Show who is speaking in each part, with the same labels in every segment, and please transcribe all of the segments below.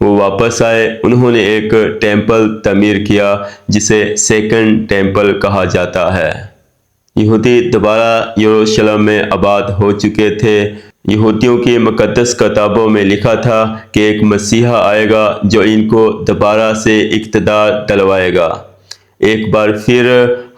Speaker 1: وہ واپس آئے، انہوں نے ایک ٹیمپل تعمیر کیا جسے سیکنڈ ٹیمپل کہا جاتا ہے۔ یہودی دوبارہ یروشلم میں آباد ہو چکے تھے۔ یہودیوں کی مقدس کتابوں میں لکھا تھا کہ ایک مسیحا آئے گا جو ان کو دوبارہ سے اقتدار دلوائے گا، ایک بار پھر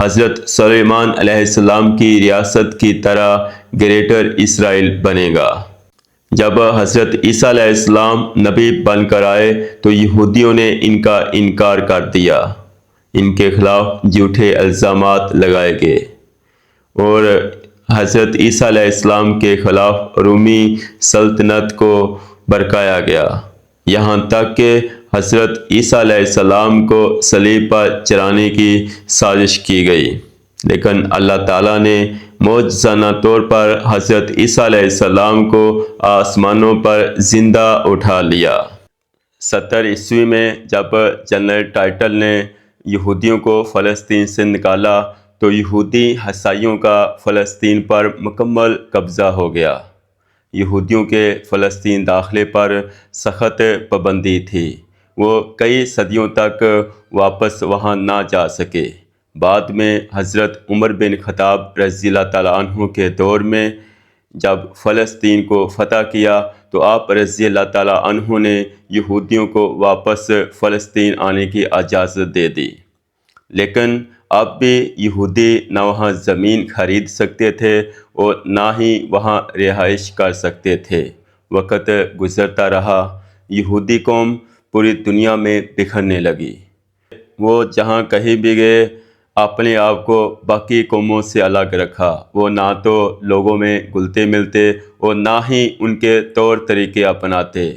Speaker 1: حضرت سلیمان علیہ السلام کی ریاست کی طرح گریٹر اسرائیل بنے گا۔ جب حضرت عیسیٰ علیہ السلام نبی بن کر آئے تو یہودیوں نے ان کا انکار کر دیا، ان کے خلاف جھوٹے الزامات لگائے گئے اور حضرت عیسیٰ علیہ السلام کے خلاف رومی سلطنت کو بھڑکایا گیا، یہاں تک کہ حضرت عیسیٰ علیہ السلام کو صلیب پر چڑھانے کی سازش کی گئی، لیکن اللہ تعالیٰ نے معجزانہ طور پر حضرت عیسیٰ علیہ السلام کو آسمانوں پر زندہ اٹھا لیا۔ 70 عیسوی میں جب جنرل ٹائٹل نے یہودیوں کو فلسطین سے نکالا تو یہودی عیسائیوں کا فلسطین پر مکمل قبضہ ہو گیا۔ یہودیوں کے فلسطین داخلے پر سخت پابندی تھی، وہ کئی صدیوں تک واپس وہاں نہ جا سکے۔ بعد میں حضرت عمر بن خطاب رضی اللہ تعالیٰ عنہ کے دور میں جب فلسطین کو فتح کیا تو آپ رضی اللہ تعالیٰ عنہ نے یہودیوں کو واپس فلسطین آنے کی اجازت دے دی، لیکن اب بھی یہودی نہ وہاں زمین خرید سکتے تھے اور نہ ہی وہاں رہائش کر سکتے تھے۔ وقت گزرتا رہا، یہودی قوم پوری دنیا میں بکھرنے لگی۔ وہ جہاں کہیں بھی گئے اپنے آپ کو باقی قوموں سے الگ رکھا، وہ نہ تو لوگوں میں گلتے ملتے اور نہ ہی ان کے طور طریقے اپناتے۔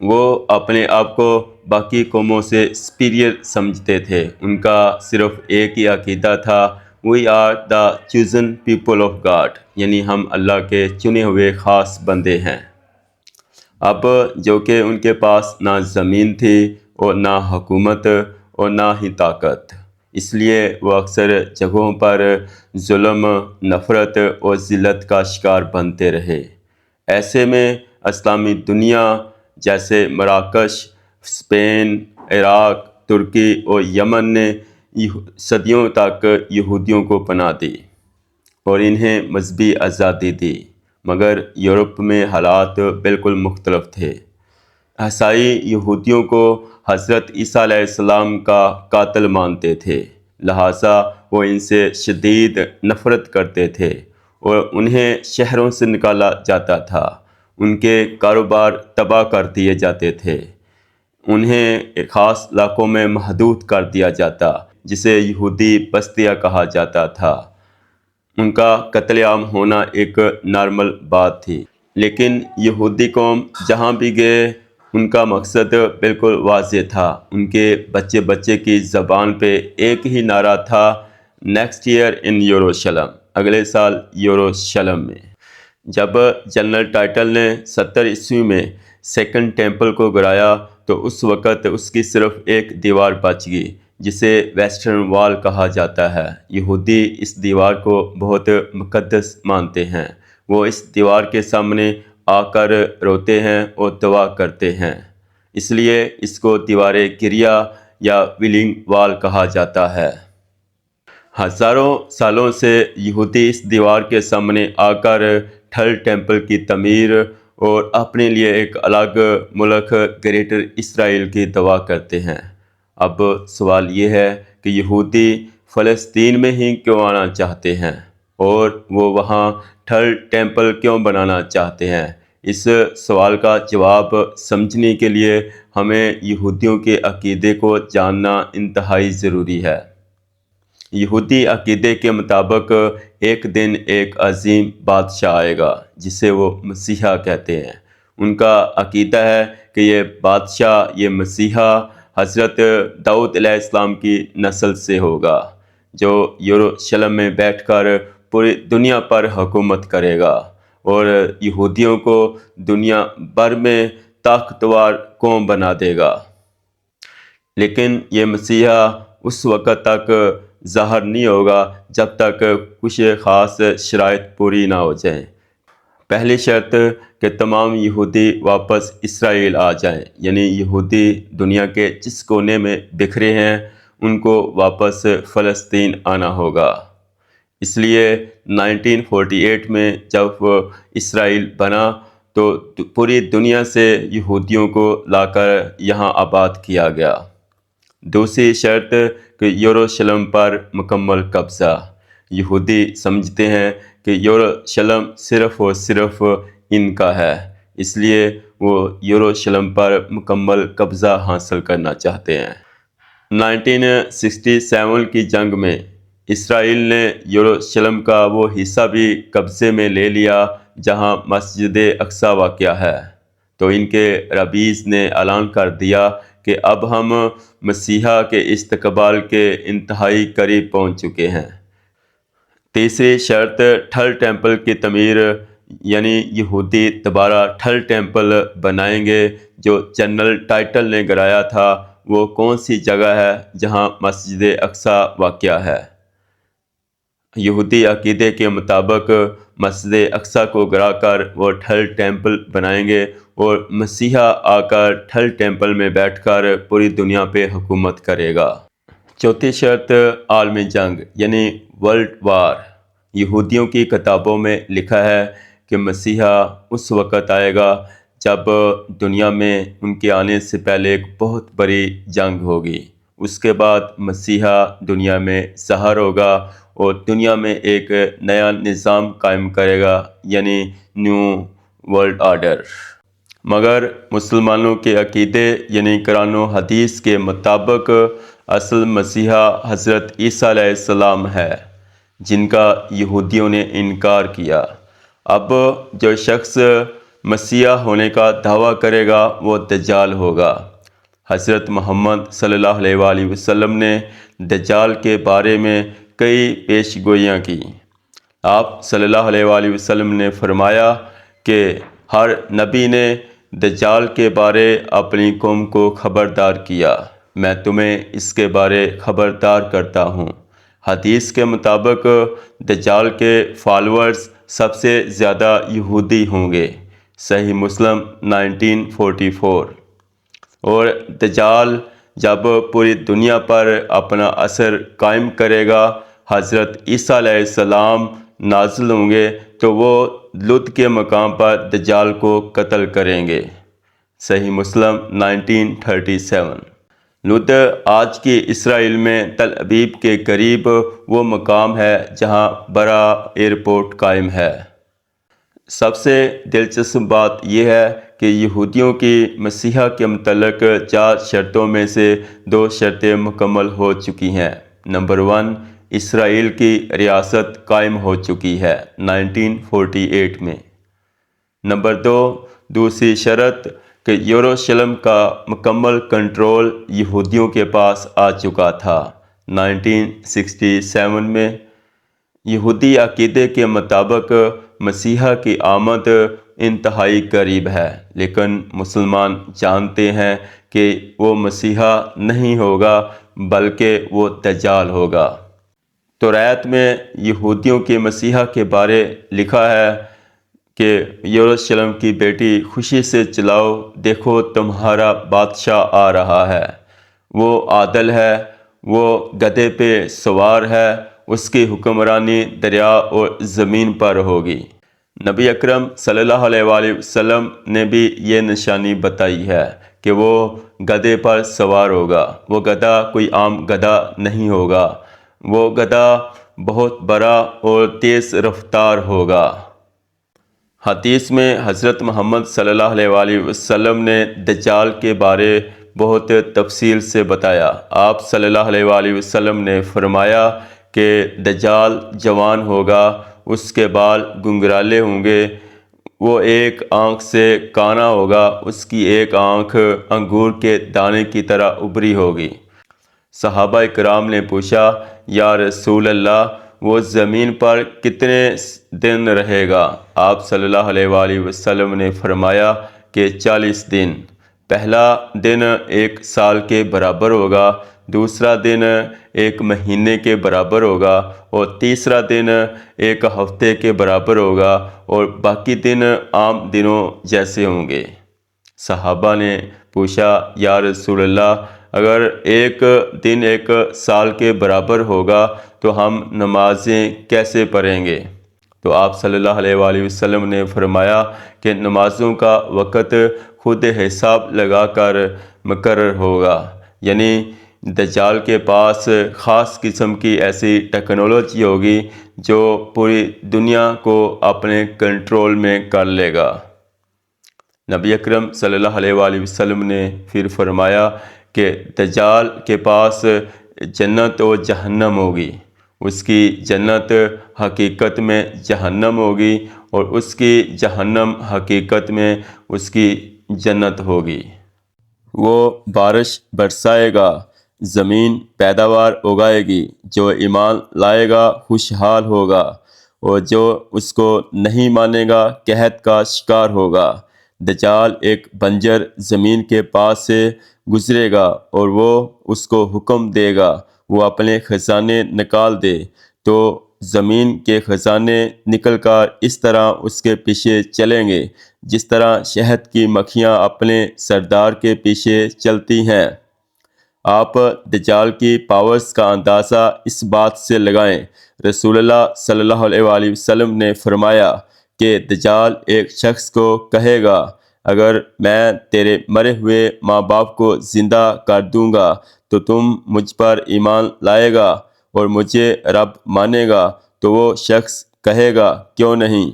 Speaker 1: وہ اپنے آپ کو باقی قوموں سے سپیریئر سمجھتے تھے، ان کا صرف ایک ہی عقیدہ تھا، we are the chosen people of God, یعنی ہم اللہ کے چنے ہوئے خاص بندے ہیں۔ اب جو کہ ان کے پاس نہ زمین تھی اور نہ حکومت اور نہ ہی طاقت، اس لیے وہ اکثر جگہوں پر ظلم، نفرت اور ذلت کا شکار بنتے رہے۔ ایسے میں اسلامی دنیا جیسے مراکش، اسپین، عراق، ترکی اور یمن نے صدیوں تک یہودیوں کو پناہ دی اور انہیں مذہبی آزادی دی، مگر یورپ میں حالات بالکل مختلف تھے۔ عیسائی یہودیوں کو حضرت عیسیٰ علیہ السلام کا قاتل مانتے تھے، لہٰذا وہ ان سے شدید نفرت کرتے تھے اور انہیں شہروں سے نکالا جاتا تھا، ان کے کاروبار تباہ کر دیے جاتے تھے، انہیں ایک خاص علاقوں میں محدود کر دیا جاتا جسے یہودی بستیاں کہا جاتا تھا۔ ان کا قتل عام ہونا ایک نارمل بات تھی، لیکن یہودی قوم جہاں بھی گئے ان کا مقصد بالکل واضح تھا۔ ان کے بچے بچے کی زبان پہ ایک ہی نعرہ تھا، نیکسٹ ایئر ان یروشلم، اگلے سال یروشلم میں۔ جب جنرل ٹائٹل نے 70 عیسوی میں سیکنڈ ٹیمپل کو گرایا تو اس وقت اس کی صرف ایک دیوار بچ گئی جسے ویسٹرن وال کہا جاتا ہے۔ یہودی اس دیوار کو بہت مقدس مانتے ہیں، وہ اس دیوار کے سامنے آ کر روتے ہیں اور دعا کرتے ہیں، اس لیے اس کو دیوار گریا یا ویلنگ وال کہا جاتا ہے۔ ہزاروں سالوں سے یہودی اس دیوار کے سامنے آ کر تھرڈ ٹیمپل کی تعمیر اور اپنے لیے ایک الگ ملک گریٹر اسرائیل کی دعا کرتے ہیں۔ اب سوال یہ ہے کہ یہودی فلسطین میں ہی کیوں آنا چاہتے ہیں اور وہ وہاں تھرڈ ٹیمپل کیوں بنانا چاہتے ہیں؟ اس سوال کا جواب سمجھنے کے لیے ہمیں یہودیوں کے عقیدے کو جاننا انتہائی ضروری ہے۔ یہودی عقیدے کے مطابق ایک دن ایک عظیم بادشاہ آئے گا جسے وہ مسیحا کہتے ہیں۔ ان کا عقیدہ ہے کہ یہ بادشاہ، یہ مسیحا حضرت داؤد علیہ السلام کی نسل سے ہوگا جو یروشلم میں بیٹھ کر پوری دنیا پر حکومت کرے گا اور یہودیوں کو دنیا بھر میں طاقتور قوم بنا دے گا۔ لیکن یہ مسیحا اس وقت تک ظاہر نہیں ہوگا جب تک کچھ خاص شرائط پوری نہ ہو جائیں۔ پہلی شرط کہ تمام یہودی واپس اسرائیل آ جائیں، یعنی یہودی دنیا کے جس کونے میں بکھرے ہیں ان کو واپس فلسطین آنا ہوگا۔ اس لیے 1948 میں جب اسرائیل بنا تو پوری دنیا سے یہودیوں کو لا کر یہاں آباد کیا گیا۔ دوسری شرط کہ یروشلم پر مکمل قبضہ۔ یہودی سمجھتے ہیں کہ یروشلم صرف اور صرف ان کا ہے، اس لیے وہ یروشلم پر مکمل قبضہ حاصل کرنا چاہتے ہیں۔ 1967 کی جنگ میں اسرائیل نے یروشلم کا وہ حصہ بھی قبضے میں لے لیا جہاں مسجد اقصی واقع ہے، تو ان کے رئیس نے اعلان کر دیا کہ اب ہم مسیحا کے استقبال کے انتہائی قریب پہنچ چکے ہیں۔ تیسری شرط تھرڈ ٹیمپل کی تعمیر، یعنی یہودی دوبارہ تھرڈ ٹیمپل بنائیں گے۔ جو جنرل ٹائٹل نے گرایا تھا وہ کون سی جگہ ہے جہاں مسجد اقصی واقع ہے۔ یہودی عقیدے کے مطابق مسجد اقصی کو گرا کر وہ تھرڈ ٹیمپل بنائیں گے اور مسیحا آ کر تھرڈ ٹیمپل میں بیٹھ کر پوری دنیا پہ حکومت کرے گا۔ چوتھی شرط عالمی جنگ، یعنی ورلڈ وار۔ یہودیوں کی کتابوں میں لکھا ہے کہ مسیحا اس وقت آئے گا جب دنیا میں ان کے آنے سے پہلے ایک بہت بڑی جنگ ہوگی۔ اس کے بعد مسیحا دنیا میں ظاہر ہوگا اور دنیا میں ایک نیا نظام قائم کرے گا، یعنی نیو ورلڈ آرڈر۔ مگر مسلمانوں کے عقیدے یعنی قرآن و حدیث کے مطابق اصل مسیحا حضرت عیسیٰ علیہ السلام ہے، جن کا یہودیوں نے انکار کیا۔ اب جو شخص مسیحا ہونے کا دعویٰ کرے گا وہ دجال ہوگا۔ حضرت محمد صلی اللہ علیہ وآلہ وسلم نے دجال کے بارے میں کئی پیش گوئیاں کی۔ آپ صلی اللہ علیہ وآلہ وسلم نے فرمایا کہ ہر نبی نے دجال کے بارے اپنی قوم کو خبردار کیا، میں تمہیں اس کے بارے خبردار کرتا ہوں۔ حدیث کے مطابق دجال کے فالورز سب سے زیادہ یہودی ہوں گے، صحیح مسلم 1944۔ اور دجال جب پوری دنیا پر اپنا اثر قائم کرے گا، حضرت عیسیٰ علیہ السلام نازل ہوں گے تو وہ لد کے مقام پر دجال کو قتل کریں گے، صحیح مسلم 1937۔ لد آج کی اسرائیل میں تل ابیب کے قریب وہ مقام ہے جہاں بڑا ایئرپورٹ قائم ہے۔ سب سے دلچسپ بات یہ ہے کہ یہودیوں کی مسیحا کے متعلق 4 شرطوں میں سے 2 شرطیں مکمل ہو چکی ہیں۔ نمبر 1، اسرائیل کی ریاست قائم ہو چکی ہے 1948 میں۔ نمبر 2، دوسری شرط کہ یروشلم کا مکمل کنٹرول یہودیوں کے پاس آ چکا تھا 1967 میں۔ یہودی عقیدے کے مطابق مسیحا کی آمد انتہائی قریب ہے، لیکن مسلمان جانتے ہیں کہ وہ مسیحا نہیں ہوگا بلکہ وہ دجال ہوگا۔ توریت میں یہودیوں کے مسیحا کے بارے لکھا ہے کہ یروشلم کی بیٹی خوشی سے چلاؤ، دیکھو تمہارا بادشاہ آ رہا ہے، وہ عادل ہے، وہ گدھے پہ سوار ہے، اس کی حکمرانی دریا اور زمین پر ہوگی۔ نبی اکرم صلی اللہ علیہ وآلہ وسلم نے بھی یہ نشانی بتائی ہے کہ وہ گدھے پر سوار ہوگا۔ وہ گدھا کوئی عام گدھا نہیں ہوگا، وہ گدھا بہت بڑا اور تیز رفتار ہوگا۔ حدیث میں حضرت محمد صلی اللہ علیہ وآلہ وسلم نے دجال کے بارے بہت تفصیل سے بتایا۔ آپ صلی اللہ علیہ وآلہ وسلم نے فرمایا کہ دجال جوان ہوگا، اس کے بال گنگرالے ہوں گے، وہ ایک آنکھ سے کانا ہوگا، اس کی ایک آنکھ انگور کے دانے کی طرح ابری ہوگی۔ صحابہ کرام نے پوچھا، یا رسول اللہ، وہ زمین پر کتنے دن رہے گا؟ آپ صلی اللہ علیہ وآلہ وسلم نے فرمایا کہ 40 دن۔ پہلا دن 1 سال کے برابر ہوگا، دوسرا دن 1 مہینے کے برابر ہوگا، اور تیسرا دن 1 ہفتے کے برابر ہوگا، اور باقی دن عام دنوں جیسے ہوں گے۔ صحابہ نے پوچھا، یا رسول اللہ، اگر ایک دن 1 سال کے برابر ہوگا تو ہم نمازیں کیسے پڑھیں گے؟ تو آپ صلی اللہ علیہ وآلہ وسلم نے فرمایا کہ نمازوں کا وقت خود حساب لگا کر مقرر ہوگا، یعنی دجال کے پاس خاص قسم کی ایسی ٹیکنالوجی ہوگی جو پوری دنیا کو اپنے کنٹرول میں کر لے گا۔ نبی اکرم صلی اللہ علیہ وآلہ وسلم نے پھر فرمایا کہ دجال کے پاس جنت و جہنم ہوگی، اس کی جنت حقیقت میں جہنم ہوگی، اور اس کی جہنم حقیقت میں اس کی جنت ہوگی۔ وہ بارش برسائے گا، زمین پیداوار اگائے گی، جو ایمان لائے گا خوشحال ہوگا، اور جو اس کو نہیں مانے گا قحط کا شکار ہوگا۔ دجال ایک بنجر زمین کے پاس سے گزرے گا اور وہ اس کو حکم دے گا وہ اپنے خزانے نکال دے، تو زمین کے خزانے نکل کر اس طرح اس کے پیچھے چلیں گے جس طرح شہد کی مکھیاں اپنے سردار کے پیچھے چلتی ہیں۔ آپ دجال کی پاورز کا اندازہ اس بات سے لگائیں، رسول اللہ صلی اللہ علیہ وآلہ وسلم نے فرمایا کہ دجال ایک شخص کو کہے گا، اگر میں تیرے مرے ہوئے ماں باپ کو زندہ کر دوں گا تو تم مجھ پر ایمان لائے گا اور مجھے رب مانے گا؟ تو وہ شخص کہے گا، کیوں نہیں؟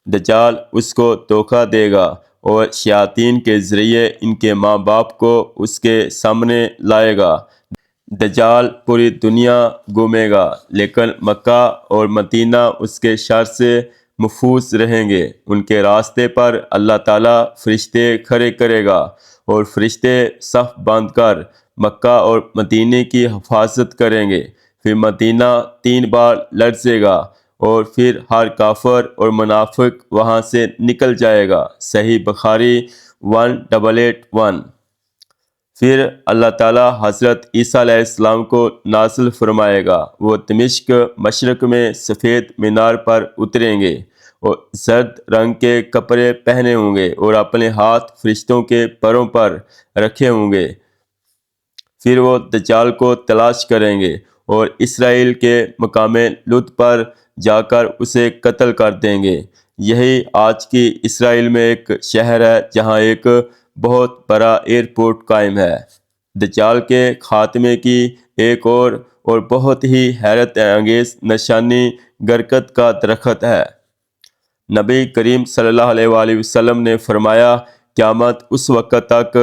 Speaker 1: دجال اس کو دھوکہ دے گا اور شیاطین کے ذریعے ان کے ماں باپ کو اس کے سامنے لائے گا۔ دجال پوری دنیا گھومے گا، لیکن مکہ اور مدینہ اس کے شر سے محفوظ رہیں گے۔ ان کے راستے پر اللہ تعالیٰ فرشتے کھڑے کرے گا، اور فرشتے صف باندھ کر مکہ اور مدینہ کی حفاظت کریں گے۔ پھر مدینہ 3 بار لرزے گا، اور پھر ہر کافر اور منافق وہاں سے نکل جائے گا۔ صحیح بخاری 1881۔ پھر اللہ تعالیٰ حضرت عیسیٰ علیہ السلام کو نازل فرمائے گا۔ وہ دمشق مشرق میں سفید مینار پر اتریں گے اور زرد رنگ کے کپڑے پہنے ہوں گے اور اپنے ہاتھ فرشتوں کے پروں پر رکھے ہوں گے۔ پھر وہ دجال کو تلاش کریں گے اور اسرائیل کے مقام لد پر جا کر اسے قتل کر دیں گے۔ یہی آج کی اسرائیل میں ایک شہر ہے جہاں ایک بہت بڑا ایئرپورٹ قائم ہے۔ دجال کے خاتمے کی ایک اور بہت ہی حیرت انگیز نشانی گرکت کا درخت ہے۔ نبی کریم صلی اللہ علیہ وآلہ وسلم نے فرمایا، قیامت اس وقت تک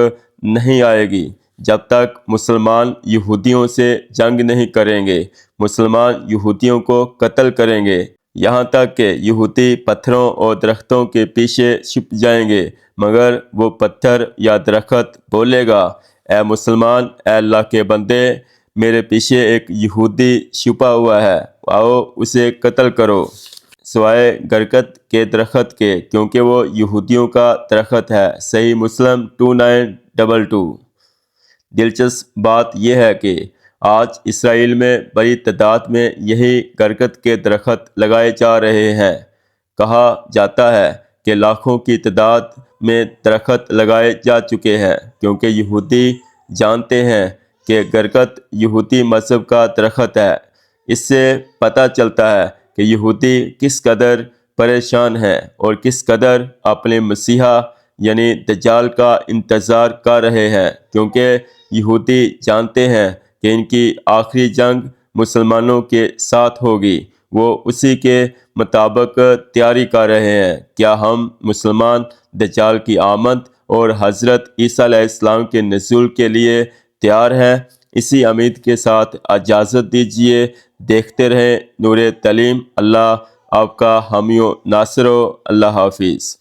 Speaker 1: نہیں آئے گی جب تک مسلمان یہودیوں سے جنگ نہیں کریں گے۔ مسلمان یہودیوں کو قتل کریں گے، یہاں تک کہ یہودی پتھروں اور درختوں کے پیچھے چھپ جائیں گے، مگر وہ پتھر یا درخت بولے گا، اے مسلمان، اے اللہ کے بندے، میرے پیچھے ایک یہودی چھپا ہوا ہے، آؤ اسے قتل کرو، سوائے گرکت کے درخت کے، کیونکہ وہ یہودیوں کا درخت ہے۔ صحیح مسلم 2922۔ دلچسپ بات یہ ہے کہ آج اسرائیل میں بڑی تعداد میں یہی گرکت کے درخت لگائے جا رہے ہیں۔ کہا جاتا ہے کہ لاکھوں کی تعداد میں درخت لگائے جا چکے ہیں، کیونکہ یہودی جانتے ہیں کہ گرکت یہودی مذہب کا درخت ہے۔ اس سے پتہ چلتا ہے کہ یہودی کس قدر پریشان ہیں اور کس قدر اپنے مسیحا یعنی دجال کا انتظار کر رہے ہیں، کیونکہ یہودی جانتے ہیں کہ ان کی آخری جنگ مسلمانوں کے ساتھ ہوگی۔ وہ اسی کے مطابق تیاری کر رہے ہیں۔ کیا ہم مسلمان دجال کی آمد اور حضرت عیسیٰ علیہ السلام کے نزول کے لیے تیار ہیں؟ اسی امید کے ساتھ اجازت دیجیے، دیکھتے رہیں نور تعلیم۔ اللہ آپ کا حامی و ناصر ہو۔ اللہ حافظ۔